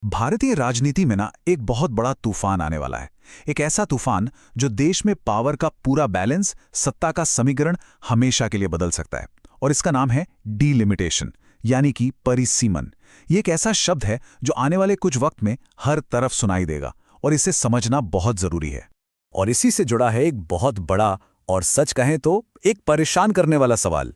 भारतीय राजनीति में ना एक बहुत बड़ा तूफान आने वाला है। एक ऐसा तूफान जो देश में पावर का पूरा बैलेंस, सत्ता का समीकरण हमेशा के लिए बदल सकता है। और इसका नाम है डीलिमिटेशन, यानी कि परिसीमन। ये एक ऐसा शब्द है जो आने वाले कुछ वक्त में हर तरफ सुनाई देगा और इसे समझना बहुत जरूरी है। और इसी से जुड़ा है एक बहुत बड़ा और सच कहें तो एक परेशान करने वाला सवाल।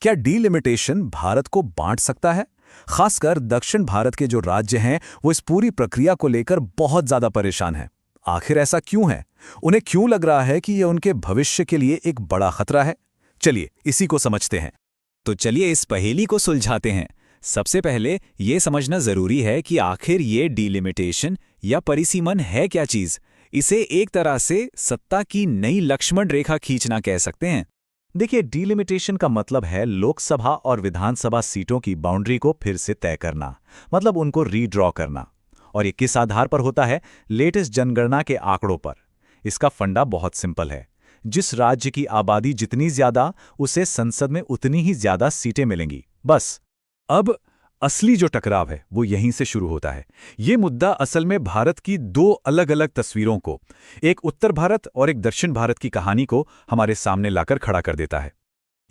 क्या डीलिमिटेशन भारत को बांट सकता है? खासकर दक्षिण भारत के जो राज्य हैं वो इस पूरी प्रक्रिया को लेकर बहुत ज्यादा परेशान हैं। आखिर ऐसा क्यों है? उन्हें क्यों लग रहा है कि ये उनके भविष्य के लिए एक बड़ा खतरा है? चलिए इसी को समझते हैं। तो चलिए इस पहेली को सुलझाते हैं। सबसे पहले ये समझना जरूरी है कि आखिर ये डीलिमिटेशन या परिसीमन है क्या चीज। इसे एक तरह से सत्ता की नई लक्ष्मण रेखा खींचना कह सकते हैं। देखिए, डीलिमिटेशन का मतलब है लोकसभा और विधानसभा सीटों की बाउंड्री को फिर से तय करना, मतलब उनको रीड्रॉ करना। और ये किस आधार पर होता है? लेटेस्ट जनगणना के आंकड़ों पर। इसका फंडा बहुत सिंपल है। जिस राज्य की आबादी जितनी ज्यादा, उसे संसद में उतनी ही ज्यादा सीटें मिलेंगी, बस। अब असली जो टकराव है वो यहीं से शुरू होता है। ये मुद्दा असल में भारत की दो अलग अलग तस्वीरों को, एक उत्तर भारत और एक दक्षिण भारत की कहानी को हमारे सामने लाकर खड़ा कर देता है।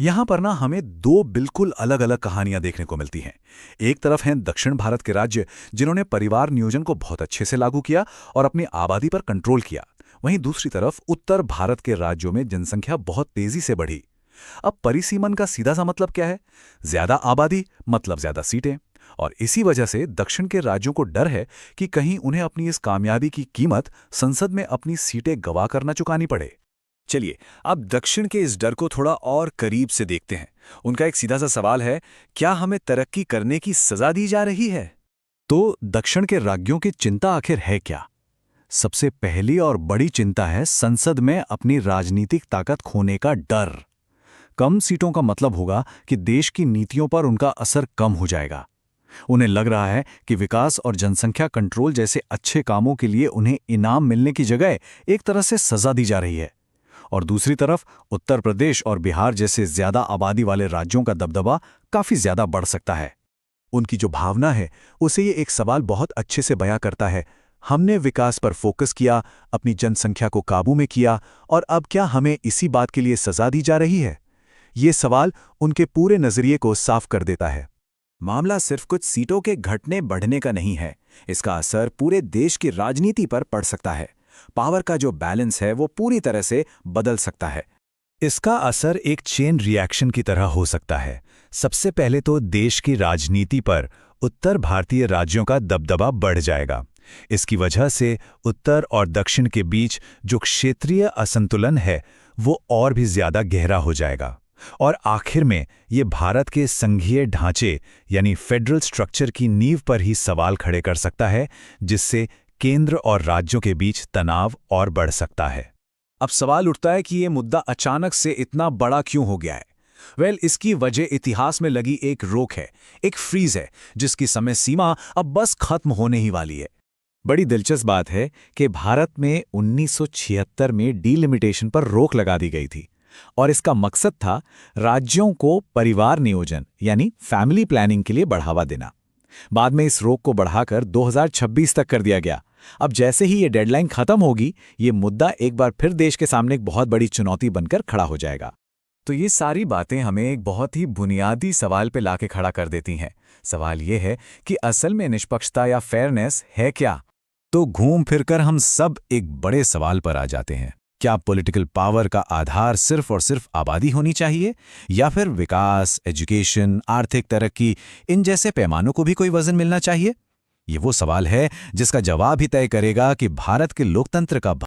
यहां पर ना हमें दो बिल्कुल अलग अलग कहानियां देखने को मिलती हैं। एक तरफ हैं दक्षिण भारत के राज्य जिन्होंने परिवार नियोजन को बहुत अच्छे से लागू किया और अपनी आबादी पर कंट्रोल किया। वहीं दूसरी तरफ उत्तर भारत के राज्यों में जनसंख्या बहुत तेजी से बढ़ी। अब परिसीमन का सीधा सा मतलब क्या है? ज्यादा आबादी मतलब ज्यादा सीटें। और इसी वजह से दक्षिण के राज्यों को डर है कि कहीं उन्हें अपनी इस कामयाबी की कीमत संसद में अपनी सीटें गवा कर न चुकानी पड़े। चलिए अब दक्षिण के इस डर को थोड़ा और करीब से देखते हैं। उनका एक सीधा सा सवाल है, क्या हमें तरक्की करने की सजा दी जा रही है? तो दक्षिण के राज्यों की चिंता आखिर है क्या? सबसे पहली और बड़ी चिंता है संसद में अपनी राजनीतिक ताकत खोने का डर। कम सीटों का मतलब होगा कि देश की नीतियों पर उनका असर कम हो जाएगा। उन्हें लग रहा है कि विकास और जनसंख्या कंट्रोल जैसे अच्छे कामों के लिए उन्हें इनाम मिलने की जगह एक तरह से सजा दी जा रही है। और दूसरी तरफ उत्तर प्रदेश और बिहार जैसे ज्यादा आबादी वाले राज्यों का दबदबा काफी ज्यादा बढ़ सकता है। उनकी जो भावना है उसे ये एक सवाल बहुत अच्छे से बयां करता है। हमने विकास पर फोकस किया, अपनी जनसंख्या को काबू में किया, और अब क्या हमें इसी बात के लिए सजा दी जा रही है? ये सवाल उनके पूरे नजरिए को साफ कर देता है। मामला सिर्फ कुछ सीटों के घटने बढ़ने का नहीं है। इसका असर पूरे देश की राजनीति पर पड़ सकता है। पावर का जो बैलेंस है वो पूरी तरह से बदल सकता है। इसका असर एक चेन रिएक्शन की तरह हो सकता है। सबसे पहले तो देश की राजनीति पर उत्तर भारतीय राज्यों का दबदबा बढ़ जाएगा। इसकी वजह से उत्तर और दक्षिण के बीच जो क्षेत्रीय असंतुलन है वो और भी ज्यादा गहरा हो जाएगा। और आखिर में ये भारत के संघीय ढांचे यानी फेडरल स्ट्रक्चर की नींव पर ही सवाल खड़े कर सकता है, जिससे केंद्र और राज्यों के बीच तनाव और बढ़ सकता है। अब सवाल उठता है कि ये मुद्दा अचानक से इतना बड़ा क्यों हो गया है? इसकी वजह इतिहास में लगी एक रोक है, एक फ्रीज है, जिसकी समय सीमा अब बस खत्म होने ही वाली है। बड़ी दिलचस्प बात है कि भारत में 1976 में डीलिमिटेशन पर रोक लगा दी गई थी और इसका मकसद था राज्यों को परिवार नियोजन यानी फैमिली प्लानिंग के लिए बढ़ावा देना। बाद में इस रोक को बढ़ाकर 2026 तक कर दिया गया। अब जैसे ही ये डेडलाइन खत्म होगी, ये मुद्दा एक बार फिर देश के सामने एक बहुत बड़ी चुनौती बनकर खड़ा हो जाएगा। तो ये सारी बातें हमें एक बहुत ही बुनियादी सवाल पे लाके खड़ा कर देती हैं। सवाल ये है कि असल में निष्पक्षता या फेयरनेस है क्या? तो घूम फिरकर हम सब एक बड़े सवाल पर आ जाते हैं। क्या पॉलिटिकल पावर का आधार सिर्फ और सिर्फ आबादी होनी चाहिए, या फिर विकास, एजुकेशन, आर्थिक तरक्की, इन जैसे पैमानों को भी कोई वजन मिलना चाहिए? ये वो सवाल है जिसका जवाब ही तय करेगा कि भारत के लोकतंत्र का